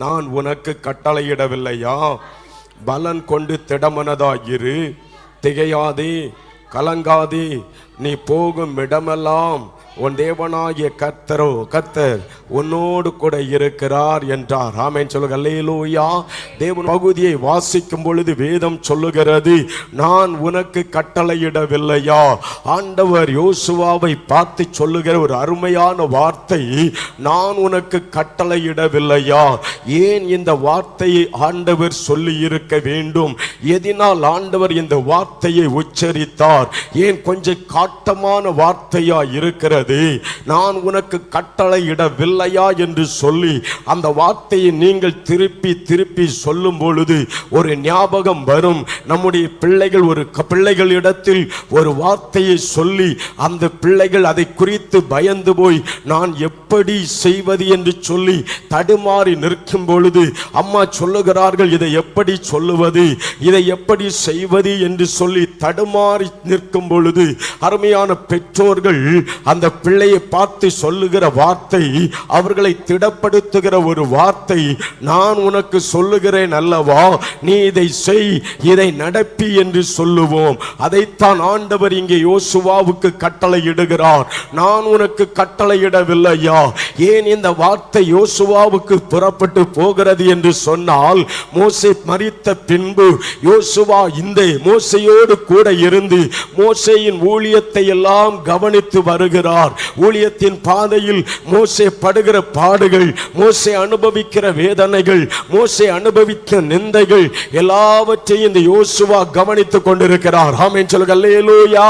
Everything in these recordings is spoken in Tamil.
நான் உனக்கு கட்டளையிடவில்லையா? பலன் கொண்டு திடமனதாயிரு, திகையாதே, கலங்காதே, நீ போகும் இடமெல்லாம் உன் தேவனாகிய கர்த்தர் உன்னோடு கூட இருக்கிறார் என்றார். ஆமென் சொல்லுங்க அல்லேலூயா. தேவன் பகுதியை வாசிக்கும் பொழுது வேதம் சொல்லுகிறது, நான் உனக்கு கட்டளையிடவில்லையா? ஆண்டவர் யோசுவாவை பார்த்து சொல்லுகிற ஒரு அருமையான வார்த்தை, நான் உனக்கு கட்டளையிடவில்லையா? ஏன் இந்த வார்த்தையை ஆண்டவர் சொல்லி இருக்க வேண்டும்? எதனால் ஆண்டவர் இந்த வார்த்தையை உச்சரித்தார்? ஏன் கொஞ்சம் காட்டமான வார்த்தையா இருக்கிறது? நான் உனக்கு கட்டளையிடவில்லையா என்று சொல்லி அந்த வார்த்தையை நீங்கள் திருப்பி திருப்பி சொல்லும் பொழுது ஒரு ஞாபகம் வரும். நம்முடைய பிள்ளைகள் பிள்ளைகளிடத்தில் ஒரு வார்த்தையை சொல்லி அந்த பிள்ளைகள் அதை குறித்து பயந்து போய் நான் எப்படி செய்வது என்று சொல்லி தடுமாறி நிற்கும் பொழுது அம்மா சொல்லுகிறார்கள், இதை எப்படி சொல்லுவது, இதை எப்படி செய்வது என்று சொல்லி தடுமாறி நிற்கும் பொழுது அருமையான பெற்றோர்கள் அந்த பிள்ளையை பார்த்து சொல்லுகிற வார்த்தை, அவர்களை திடப்படுத்துகிற ஒரு வார்த்தை, நான் உனக்கு சொல்லுகிறேன் அல்லவா, நீ இதை செய், இதை நடப்பி என்று சொல்லுவோம். அதைத்தான் ஆண்டவர் இங்கே யோசுவாவுக்கு கட்டளையிடுகிறார். நான் உனக்கு கட்டளையிடவில்லையா? ஏன் இந்த வார்த்தை யோசுவாவுக்கு புறப்பட்டு போகிறது என்று சொன்னால், மோசே மரித்த பின்பு யோசுவா இந்த மோசையோடு கூட இருந்து மோசேயின் ஊழியத்தை எல்லாம் கவனித்து வருகிறார். ஊழியத்தின் பாதையில் மோசே படுகிற பாடுகள், மோசே அனுபவிக்கிற வேதனைகள், மோசே அனுபவித்த நிந்தைகள் எல்லாவற்றையும் இந்த யோசுவா கவனித்துக் கொண்டிருக்கிறார். ஆமென் சொல்லுங்க அல்லேலூயா.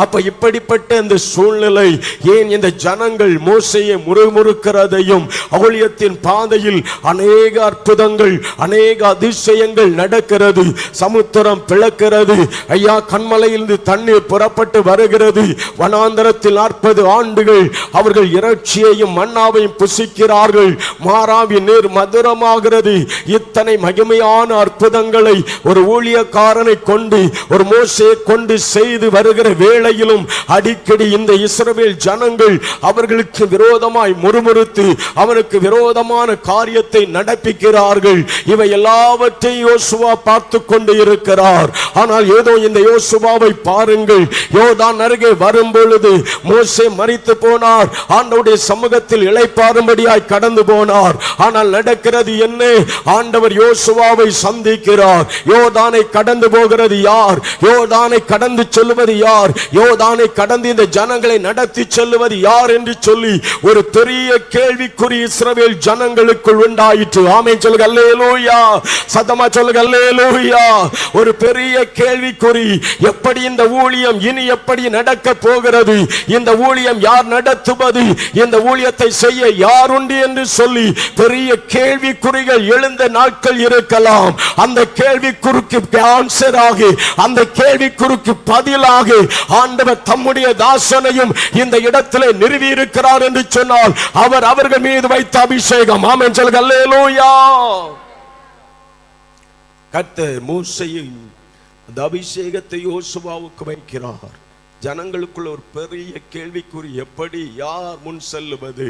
அப்ப இப்படிப்பட்ட இந்த சூழ்நிலை, ஏன் இந்த ஜனங்கள் மோசேயை முறுமுறுக்கிறதையும், ஊழியத்தின் பாதையில் அநேக அற்புதங்கள், அநேக அதிசயங்கள் நடக்கிறது, சமுத்திரம் பிளக்கிறது, ஐயா கண்மலையிலிருந்து தண்ணீர் புறப்பட்டு வருகிறது, வனாந்தரத்தில் 40 ஆண்டுகள் அவர்கள் இறைச்சியையும் மன்னாவையும் புசிக்கிறார்கள், மாறாவின் நீர் மதுரமாகிறது. இத்தனை மகிமையான அற்புதங்களை ஒரு ஊழியக்காரனை கொண்டு, ஒரு மோசேயை கொண்டு செய்து வருகிற வேளையிலும் அடிக்கடி இந்த இஸ்ரவேல் ஜனங்கள் அவர்களுக்கு விரோதமாய் முறுமுறுத்து அவனுக்கு விரோதமான காரியத்தை நடப்பிக்கிறார்கள். இவை எல்லாவற்றையும் யோசுவா பார்த்து கொண்டு இருக்கிறார். ஆனால் ஏதோ இந்த யோசுவாவை பாருங்கள், யோர்தான் அருகே வரும் பொழுது மோசே மரித்து போனார், ஆண்டவருடைய சமூகத்தில் இளைப்பாறும்படியாய் கடந்து போனார். ஆனால் நடக்கிறது என்ன? ஆண்டவர் யோசுவாவை சந்திக்கிறார். யோர்தானை கடந்து போகிறது யார்? யோர்தானை கடந்து செல்வது யார்? யோர்தானை கடந்து இந்த ஜனங்களை நடத்தி செல்வது யார் என்று சொல்லி ஒரு பெரிய கேள்விக்குறி இஸ்ரவேல் ஜனங்களுக்குள் உண்டாயிற்று. ஆமென் சொல்லுங்க அல்லேலூயா. சத்தமா சொல்லுங்க அல்லேலூயா. ஒரு பெரிய கேள்விக்குறி, எப்படி இந்த ஊழியம் இனி எப்படி நடக்க போகிறது? இந்த ஊழியம் யார் நடத்துவது? இந்த ஊழியத்தை செய்ய யார் உண்டு என்று சொல்லி பெரிய கேள்விக்குறிகள் எழுந்த நாட்கள் இருக்கலாம். அந்த கேள்விக்குறிக்கு ஆன்சராக, அந்த கேள்விக்குறிக்கு பதிலாக ஆண்டவர் தம்முடைய தாசனையும் இந்த இடத்திலே நிறுவி இருக்கிறார் என்று சொன்னால் அவர் அவர்கள் மீது வைத்த அபிஷேகம். ஆமென் சொல்லுங்க அல்லேலூயா. கர்த்தர் மோசேயின் அந்த அபிஷேகத்தை யோசுவாவுக்கு வைக்கிறார். ஜனங்களுக்குள்ள ஒரு பெரிய கேள்விக்குறி, எப்படி யார் முன் செல்லுவது?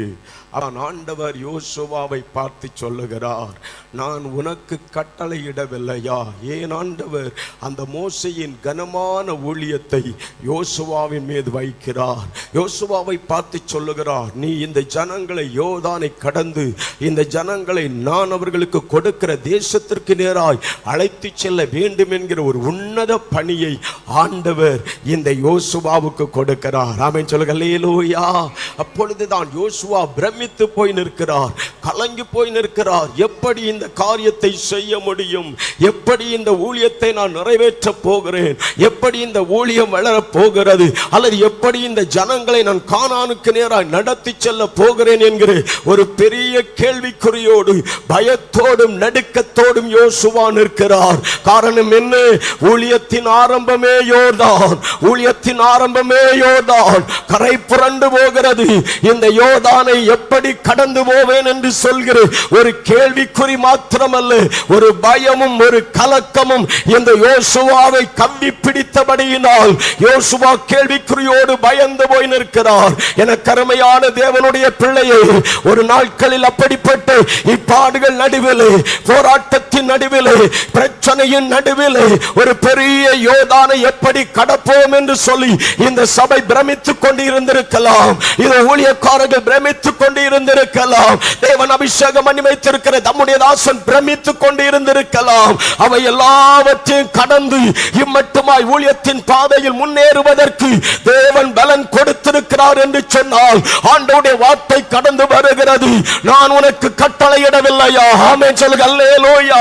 ஆண்டவர் யோசுவாவை பார்த்து சொல்லுகிறார், நான் உனக்கு கட்டளையிடவில்லையா? ஏன் ஆண்டவர் அந்த மோசேயின் கனமான ஊழியத்தை யோசுவாவின் மீது வைக்கிறார். யோசுவாவை பார்த்து சொல்லுகிறார், நீ இந்த ஜனங்களை யோர்தானை கடந்து இந்த ஜனங்களை நான் அவர்களுக்கு கொடுக்கிற தேசத்திற்கு நேராய் அழைத்து செல்ல வேண்டும் என்கிற ஒரு உன்னத பணியை ஆண்டவர் இந்த யோசுவாவுக்கு கொடுக்கிறார். ஆமென் சொல்லுங்க அல்லேலூயா. அப்பொழுதுதான் யோசுவா பிரமித்து போய் நிற்கிறார், கலங்கி போய் நிற்கிறார். எப்படி இந்த காரியத்தை செய்ய முடியும்? எப்படி இந்த ஊழியத்தை நான் நிறைவேற்ற போகிறேன்? எப்படி இந்த ஊழியம் வளர போகிறது? அல்லது எப்படி இந்த ஜனங்களை நான் கானானுக்கு நேராக நடத்தி செல்ல போகிறேன் என்கிற ஒரு பெரிய கேள்விக்குறியோடு, பயத்தோடும் நடுக்கத்தோடும் யோசுவா நிற்கிறார். காரணம் என்ன? ஊழியத்தின் ஆரம்பமே யோர்தான், ஊழியத்தின் ஆரம்பமே யோர்தான். கரை புரண்டு போகிறது. இந்த யோர்தானை எப்படி கடந்து போவேன் என்று சொல்கிற ஒரு கேள்விக்குறி மாத்திரமல்ல, ஒரு பயமும் ஒரு கலக்கமும் இந்த யோசுவாவை கவ்வி பிடித்தபடியினால் யோசுவா கேள்விக்குறியோடு பயந்து போய் நிற்கிறார். என கருமையான தேவனுடைய பிள்ளையை, ஒரு நாட்களில் அப்படிப்பட்ட இப்பாடுகள் நடுவிலே, போராட்டத்தின் நடுவிலே, பிரச்சனையின் நடுவிலே ஒரு பெரிய யோர்தானை எப்படி கடப்போம் என்று சொல்லி இந்த சபை பிரமித்துக் கொண்டு இருந்திருக்கலாம். இது ஊழியக்காரர்கள் பிரமித்துக் கொண்டு இருந்திருக்கலாம். தேவன் அபிஷேகம் பண்ணி வைத்திருக்கிற தம்முடைய தாசன் பிரமித்துக் கொண்டு இருந்திருக்கலாம். அவை எல்லாவற்றையும் கடந்து இம்மட்டுமாய் ஊழியத்தின் பாதையில் முன்னேறுவதற்கு தேவன் பலன் கொடுத்திருக்கிறார் என்று சொன்னால் ஆண்டவருடைய வார்த்தை கடந்து வருகிறது. நான் உனக்கு கட்டளையிடவில்லையா? ஆமென் சொல்லுங்க. அல்லேலூயா,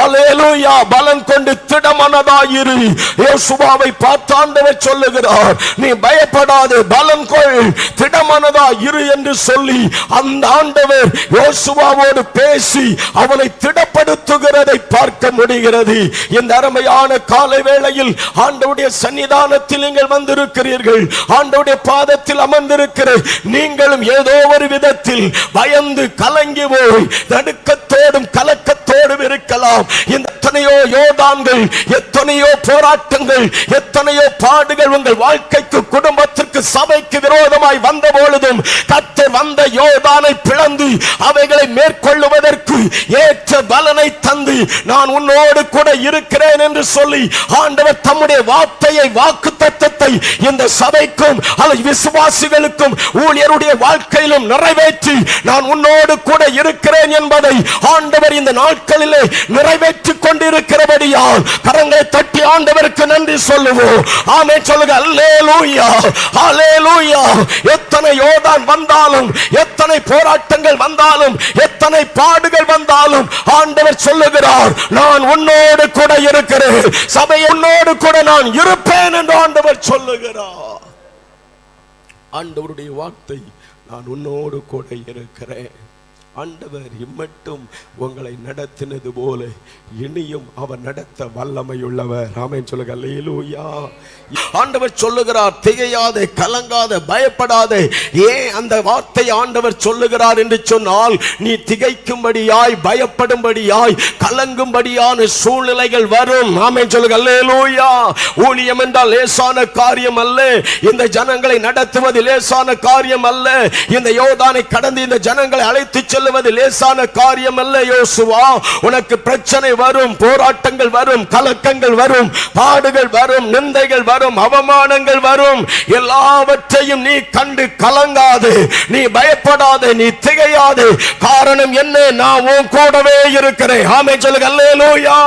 அல்லேலூயா. பலன் கொண்டு திடமனதாயிரு. யோசுவாவை பார்த்து ஆண்டவர் சொல்லுகிறார், நீ பயப்படாதே, பலன் கொள், திடமனதாயிரு என்று சொல்லி அந்த ஆண்டவர் யோசுவாவோடு பேசி அவனை திடப்படுத்துகிறதை பார்க்க முடிகிறது. இந்த அருமையான காலை வேளையில் ஆண்டவருடைய சன்னிதானத்தில் நீங்கள் வந்திருக்கிறீர்கள். ஆண்டவருடைய பாதத்தில் அமர்ந்திருக்கிற நீங்களும் ஏதோ ஒரு விதத்தில் பயந்து கலங்கி போய் நடுக்கத்தோடும் கலக்கத்தோடும் இருக்கலாம். இந்த எத்தனையோ யோர்தான்கள், எத்தனையோ போராட்டங்கள், எத்தனையோ பாடுகள் உங்கள் வாழ்க்கைக்கு, குடும்பத்திற்கு, சபைக்கு விரோதமாய் வந்த பொழுதும் கர்த்தர் வந்த யோர்தானை பிளந்து அவைகளை மேற்கொள்ளுவதற்கு ஏற்ற பலனை தந்து நான் உன்னோடு கூட இருக்கிறேன் என்று சொல்லி ஆண்டவர் தம்முடைய வார்த்தையை, வாக்குத்தத்தத்தை இந்த சபைக்கும் அல்லது விசுவாசிகளுக்கும் ஊழியருடைய வாழ்க்கையிலும் நிறைவேற்றி நான் உன்னோடு கூட இருக்கிறேன் என்பதை ஆண்டவர் இந்த நாட்களிலே நிறைவேற்றி கொண்டிருக்கிறபடியால் கரங்களை தட்டி ஆண்டவருக்கு நன்றி சொல்லுவோம். ஆமென் சொல்லுங்க. அல்லேலூயா, அல்லேலூயா. எத்தனை யோர்தான் வந்தாலும், எத்தனை போராட்டங்கள் வந்தாலும், எத்தனை பாடுகள் வந்தாலும் ஆண்டவர் சொல்லுகிறார், நான் உன்னோடு கூட இருக்கிறேன், சபை உன்னோடு கூட நான் இருப்பேன் என்று ஆண்டவர் சொல்லுகிறார். ஆண்டவருடைய வார்த்தை, நான் உன்னோடு கூட இருக்கிறேன். ஆண்டவர் இம்மட்டும் உங்களை நடத்தினது போல இனியும் அவர் நடத்த வல்லமையுள்ளவர். ஆமென் சொல்லுங்க. அல்லேலூயா. ஆண்டவர் சொல்லுகிறார், திகையாதே, கலங்காதே, பயப்படாதே. ஏன் அந்த வார்த்தை ஆண்டவர் சொல்லுகிறார் என்று சொன்னால், நீ திகைக்கும்படியாய், பயப்படும்படியாய், கலங்கும்படியான சூழ்நிலைகள் வரும். ஆமென் சொல்லுங்க. அல்லேலூயா. ஊழியம் என்றால் லேசான காரியம் அல்ல. இந்த ஜனங்களை நடத்துவது லேசான காரியம் அல்ல. இந்த யோர்தானை கடந்து இந்த ஜனங்களை அழைத்து செல்ல லேசான காரியம் அல்ல. யோசுவா, உனக்கு பிரச்சனை வரும், போராட்டங்கள் வரும், கலக்கங்கள் வரும், பாடுகள் வரும், நிந்தைகள் வரும், அவமானங்கள் வரும். எல்லாவற்றையும் நீ கண்டு கலங்காது, நீ பயப்படாது, நீ திகையாது. காரணம் என்ன? நான் உன் கூடவே இருக்கிறேன். ஆமென் சொல்லுங்க. அல்லேலூயா.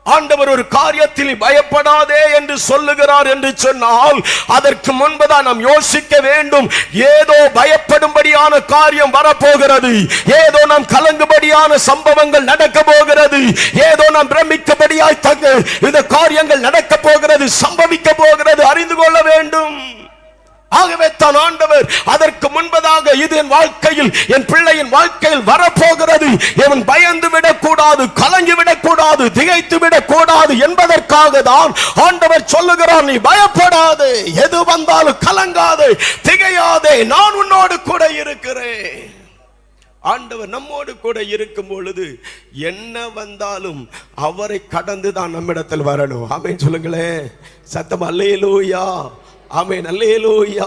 ஆண்டவர் ஒரு காரியத்தில் பயப்படாதே என்று சொல்லுகிறார் என்று சொன்னால் அதற்கு முன்பதான் நாம் யோசிக்க வேண்டும். ஏதோ பயப்படும்படியான காரியம் வரப்போகிறது, ஏதோ நாம் கலங்கும்படியான சம்பவங்கள் நடக்க போகிறது, ஏதோ நாம் பிரமிக்கபடியாய் இந்த காரியங்கள் நடக்க போகிறது, சம்பவிக்க போகிறது, அறிந்து கொள்ள வேண்டும். ஆகவே தான் ஆண்டவர் அதற்கு முன்பதாக இது என் வாழ்க்கையில், என் பிள்ளையின் வாழ்க்கையில் வரப்போகிறது, இவன் பயந்து விடக்கூடாது, கலங்கி விடக்கூடாது, திகைத்து விடக்கூடாது என்பதற்காக தான் ஆண்டவர் சொல்லுகிறார், நீ பயப்படாதே, எது வந்தாலும் கலங்காதே, திகையாதே, நான் உன்னோடு கூட இருக்கிறேன். ஆண்டவர் நம்மோடு கூட இருக்கும் பொழுது என்ன வந்தாலும் அவரை கடந்து தான் நம்மிடத்தில் வரணும். ஆமென் சொல்லுங்களேன். சத்தம் அல்லேலூயா. ஆமென், அல்லேலூயா.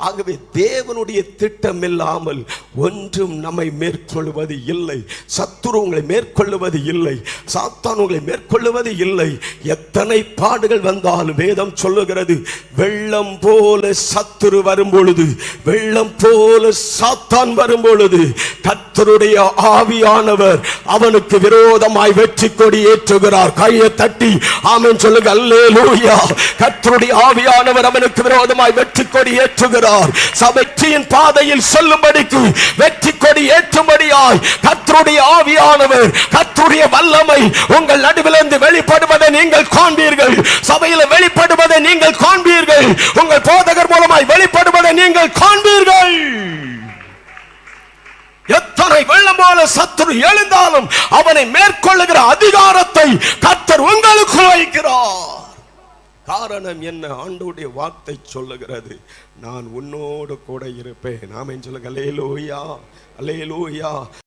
ஆகவே தேவனுடைய திட்டம் இல்லாமல் ஒன்றும் நம்மை மேற்கொள்வது இல்லை. சத்துரு உங்களை மேற்கொள்ளுவது இல்லை, சாத்தான் உங்களை மேற்கொள்ளுவது இல்லை. எத்தனை பாடுகள் வந்தாலும் வேதம் சொல்லுகிறது, வெள்ளம் போல சத்துரு வரும் பொழுது, வெள்ளம் போல சாத்தான் வரும் பொழுது கர்த்தருடைய ஆவியானவர் அவனுக்கு விரோதமாய் வெற்றி கொடி ஏற்றுகிறார். கையை தட்டி ஆமென் சொல்லுங்க. அல்லேலூயா. கர்த்தருடைய ஆவியானவர் அவனுக்கு விரோதமாய் வெற்றி கொடி ஏற்றுகிறார். சபையின் பாதையில் செல்லும்படிக்கு வெற்றி கொடி ஏற்றும்படியாய் கர்த்தருடைய ஆவியானவர், கர்த்தருடைய வல்லமை உங்கள் நடுவிலிருந்து வெளிப்படுவதை நீங்கள் காண்பீர்கள். சபையில் வெளிப்படுவதை நீங்கள் காண்பீர்கள். உங்கள் போதகர் மூலமாய் வெளிப்படுவதை நீங்கள் காண்பீர்கள். எத்தனை வெள்ளம் போல சத்துரு எழுந்தாலும் அவனை மேற்கொள்ளுகிற அதிகாரத்தை கர்த்தர் உங்களுக்கு வைக்கிறார். காரணம் என்ன? ஆண்டவருடைய வார்த்தை சொல்லுகிறது, நான் உன்னோடு கூட இருப்பேன். ஆமென் சொல்லுங்க. அல்லேலூயா, அல்லேலூயா.